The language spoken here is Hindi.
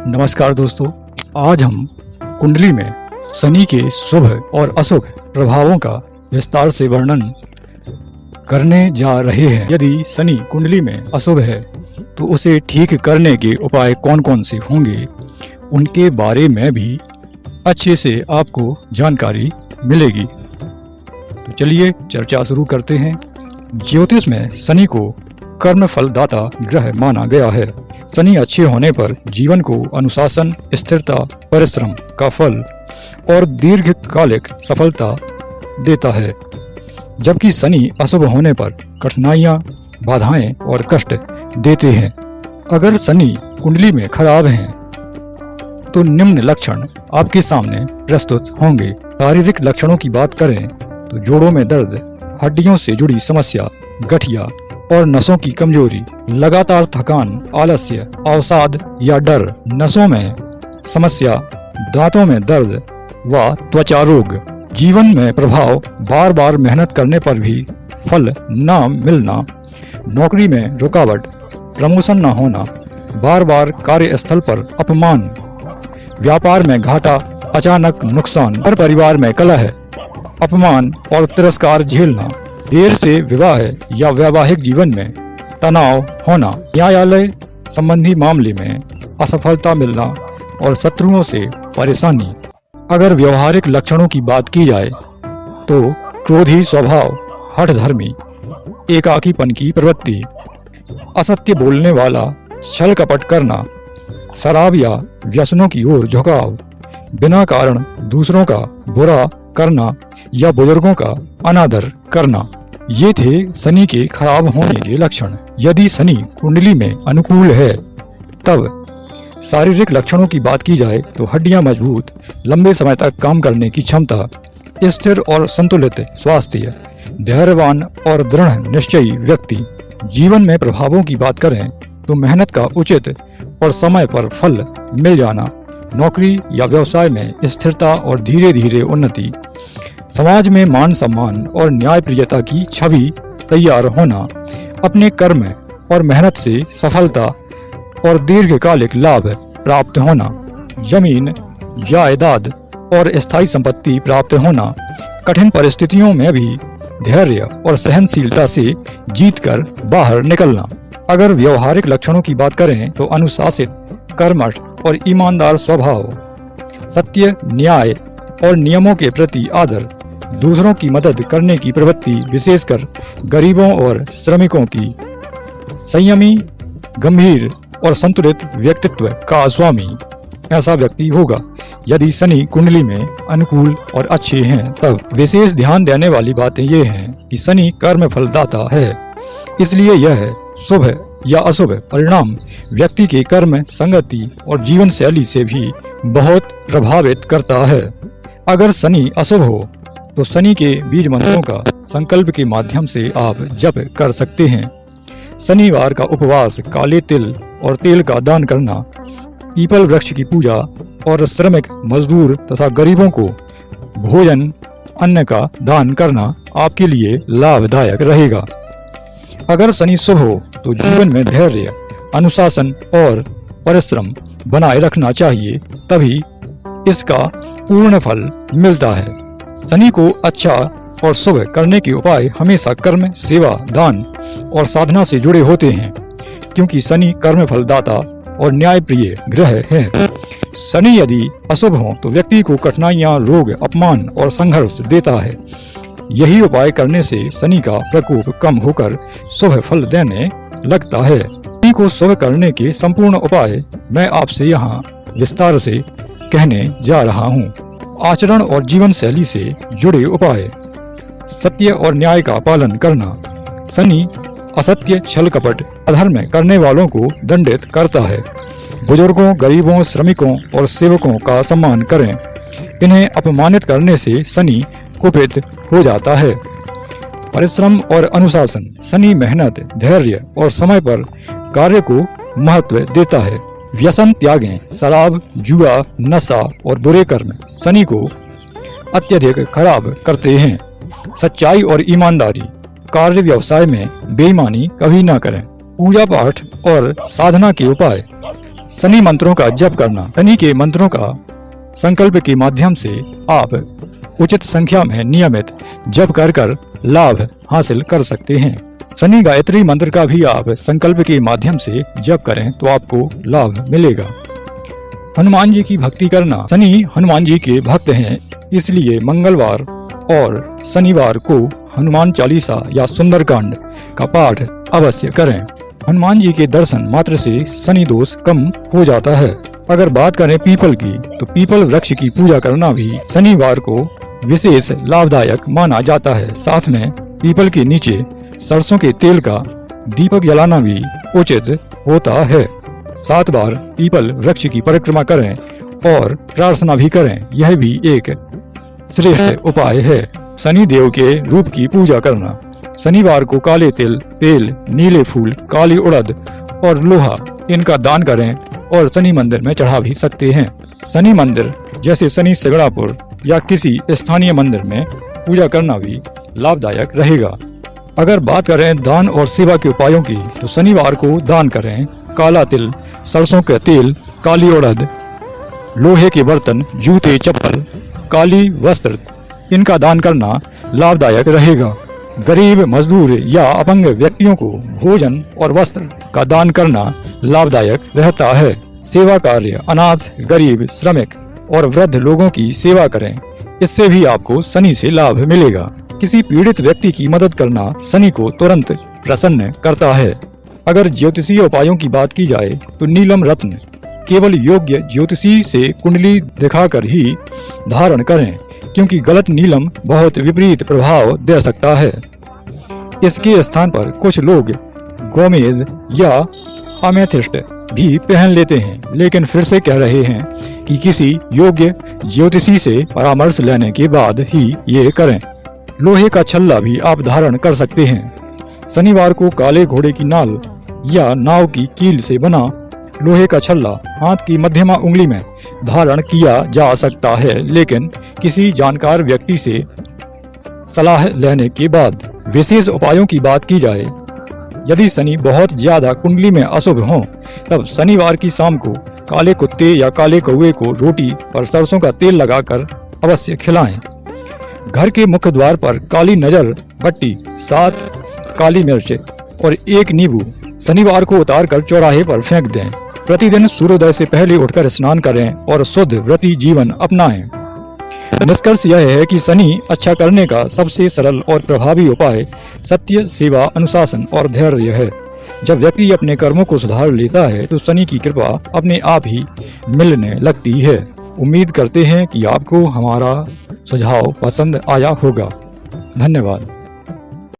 नमस्कार दोस्तों, आज हम कुंडली में शनि के शुभ और अशुभ प्रभावों का विस्तार से वर्णन करने जा रहे हैं। यदि शनि कुंडली में अशुभ है तो उसे ठीक करने के उपाय कौन कौन से होंगे, उनके बारे में भी अच्छे से आपको जानकारी मिलेगी। तो चलिए चर्चा शुरू करते हैं। ज्योतिष में शनि को कर्म फलदाता ग्रह माना गया है। शनि अच्छे होने पर जीवन को अनुशासन, स्थिरता, परिश्रम का फल और दीर्घकालिक सफलता देता है, जबकि शनि अशुभ होने पर कठिनाइयां, बाधाएं और कष्ट देते हैं। अगर शनि कुंडली में खराब हैं, तो निम्न लक्षण आपके सामने प्रस्तुत होंगे। शारीरिक लक्षणों की बात करें तो जोड़ों में दर्द, हड्डियों से जुड़ी समस्या, गठिया और नसों की कमजोरी, लगातार थकान, आलस्य, अवसाद या डर, नसों में समस्या, दांतों में दर्द व त्वचा रोग, जीवन में प्रभाव, बार बार मेहनत करने पर भी फल न मिलना, नौकरी में रुकावट, प्रमोशन न होना, बार बार कार्यस्थल पर अपमान, व्यापार में घाटा, अचानक नुकसान, हर परिवार में कलह, अपमान और तिरस्कार झेलना, देर से विवाह या वैवाहिक जीवन में तनाव होना, न्यायालय संबंधी मामले में असफलता मिलना और शत्रुओं से परेशानी। अगर व्यवहारिक लक्षणों की बात की जाए तो क्रोधी स्वभाव, हठधर्मी, एकाकीपन की प्रवृत्ति, असत्य बोलने वाला, छल कपट करना, शराब या व्यसनों की ओर झुकाव, बिना कारण दूसरों का बुरा करना या बुजुर्गों का अनादर करना, ये थे शनि के खराब होने के लक्षण। यदि शनि कुंडली में अनुकूल है तब शारीरिक लक्षणों की बात की जाए तो हड्डियां मजबूत, लंबे समय तक काम करने की क्षमता, स्थिर और संतुलित स्वास्थ्य, धैर्यवान और दृढ़ निश्चयी व्यक्ति। जीवन में प्रभावों की बात करें तो मेहनत का उचित और समय पर फल मिल जाना, नौकरी या व्यवसाय में स्थिरता और धीरे धीरे उन्नति, समाज में मान सम्मान और न्यायप्रियता की छवि तैयार होना, अपने कर्म और मेहनत से सफलता और दीर्घकालिक लाभ प्राप्त होना, जमीन, जायदाद और स्थायी संपत्ति प्राप्त होना, कठिन परिस्थितियों में भी धैर्य और सहनशीलता से जीतकर बाहर निकलना। अगर व्यवहारिक लक्षणों की बात करें तो अनुशासित, कर्मठ और ईमानदार स्वभाव, सत्य, न्याय और नियमों के प्रति आदर, दूसरों की मदद करने की प्रवृत्ति, विशेषकर गरीबों और श्रमिकों की, संयमी, गंभीर और संतुलित व्यक्तित्व का स्वामी, ऐसा व्यक्ति होगा। यदि शनि कुंडली में अनुकूल और अच्छे हैं तब विशेष ध्यान देने वाली बातें ये हैं कि शनि कर्म फलदाता है, इसलिए यह शुभ या अशुभ परिणाम व्यक्ति के कर्म, संगति और जीवन शैली से भी बहुत प्रभावित करता है। अगर शनि अशुभ हो तो शनि के बीज मंत्रों का संकल्प के माध्यम से आप जप कर सकते हैं। शनिवार का उपवास, काले तिल और तेल का दान करना, पीपल वृक्ष की पूजा और श्रमिक, मजदूर तथा गरीबों को भोजन, अन्न का दान करना आपके लिए लाभदायक रहेगा। अगर शनि शुभ हो तो जीवन में धैर्य, अनुशासन और परिश्रम बनाए रखना चाहिए, तभी इसका पूर्ण फल मिलता है। शनि को अच्छा और शुभ करने के उपाय हमेशा कर्म, सेवा, दान और साधना से जुड़े होते हैं, क्योंकि शनि कर्म फलदाता और न्यायप्रिय ग्रह है। शनि यदि अशुभ हो तो व्यक्ति को कठिनाइयां, रोग, अपमान और संघर्ष देता है। यही उपाय करने से शनि का प्रकोप कम होकर शुभ फल देने लगता है। शनि को शुभ करने के संपूर्ण उपाय मैं आपसे यहाँ विस्तार से कहने जा रहा हूँ। आचरण और जीवन शैली से जुड़े उपाय। सत्य और न्याय का पालन करना। शनि असत्य, छल कपट, अधर्म करने वालों को दंडित करता है। बुजुर्गों, गरीबों, श्रमिकों और सेवकों का सम्मान करें। इन्हें अपमानित करने से शनि कुपित हो जाता है। परिश्रम और अनुशासन। शनि मेहनत, धैर्य और समय पर कार्य को महत्व देता है। व्यसन त्यागें। शराब, जुआ, नशा और बुरे कर्म शनि को अत्यधिक खराब करते हैं। सच्चाई और ईमानदारी। कार्य व्यवसाय में बेईमानी कभी न करें। पूजा पाठ और साधना के उपाय। शनि मंत्रों का जप करना। शनि के मंत्रों का संकल्प के माध्यम से आप उचित संख्या में नियमित जप कर लाभ हासिल कर सकते हैं। शनि गायत्री मंत्र का भी आप संकल्प के माध्यम से जप करें तो आपको लाभ मिलेगा। हनुमान जी की भक्ति करना। शनि हनुमान जी के भक्त हैं, इसलिए मंगलवार और शनिवार को हनुमान चालीसा या सुंदरकांड का पाठ अवश्य करें। हनुमान जी के दर्शन मात्र से शनि दोष कम हो जाता है। अगर बात करें पीपल की, तो पीपल वृक्ष की पूजा करना भी शनिवार को विशेष लाभदायक माना जाता है। साथ में पीपल के नीचे सरसों के तेल का दीपक जलाना भी उचित होता है। 7 बार पीपल वृक्ष की परिक्रमा करें और प्रार्थना भी करें, यह भी एक श्रेष्ठ उपाय है। शनि देव के रूप की पूजा करना। शनिवार को काले तेल, नीले फूल, काली उड़द और लोहा इनका दान करें और शनि मंदिर में चढ़ा भी सकते हैं। शनि मंदिर जैसे शनि सिंगड़ापुर या किसी स्थानीय मंदिर में पूजा करना भी लाभदायक रहेगा। अगर बात करें दान और सेवा के उपायों की, तो शनिवार को दान करें काला तिल, सरसों का तेल, काली उड़द, लोहे के बर्तन, जूते, चप्पल, काली वस्त्र इनका दान करना लाभदायक रहेगा। गरीब, मजदूर या अपंग व्यक्तियों को भोजन और वस्त्र का दान करना लाभदायक रहता है। सेवा कार्य। अनाथ, गरीब, श्रमिक और वृद्ध लोगों की सेवा करें, इससे भी आपको शनि से लाभ मिलेगा। किसी पीड़ित व्यक्ति की मदद करना शनि को तुरंत प्रसन्न करता है। अगर ज्योतिषीय उपायों की बात की जाए तो नीलम रत्न केवल योग्य ज्योतिषी से कुंडली दिखाकर ही धारण करें, क्योंकि गलत नीलम बहुत विपरीत प्रभाव दे सकता है। इसके स्थान पर कुछ लोग गोमेद या अमेथिस्ट भी पहन लेते हैं, लेकिन फिर से कह रहे हैं कि किसी योग्य ज्योतिषी से परामर्श लेने के बाद ही ये करें। लोहे का छल्ला भी आप धारण कर सकते हैं। शनिवार को काले घोड़े की नाल या नाव की कील से बना लोहे का छल्ला हाथ की मध्यमा उंगली में धारण किया जा सकता है, लेकिन किसी जानकार व्यक्ति से सलाह लेने के बाद। विशेष उपायों की बात की जाए, यदि शनि बहुत ज्यादा कुंडली में अशुभ हो, तब शनिवार की शाम को काले कुत्ते या काले कौवे को रोटी पर सरसों का तेल लगाकर अवश्य खिलाएं। घर के मुख्य द्वार पर काली नजर बट्टी, 7 काली मिर्च और 1 नींबू शनिवार को उतारकर चौराहे पर फेंक दें। प्रतिदिन सूर्योदय से पहले उठकर स्नान करें और शुद्ध व्रती जीवन अपनाएं। निष्कर्ष यह है कि शनि अच्छा करने का सबसे सरल और प्रभावी उपाय सत्य, सेवा, अनुशासन और धैर्य है। जब व्यक्ति अपने कर्मों को सुधार लेता है तो शनि की कृपा अपने आप ही मिलने लगती है। उम्मीद करते हैं कि आपको हमारा सुझाव पसंद आया होगा। धन्यवाद।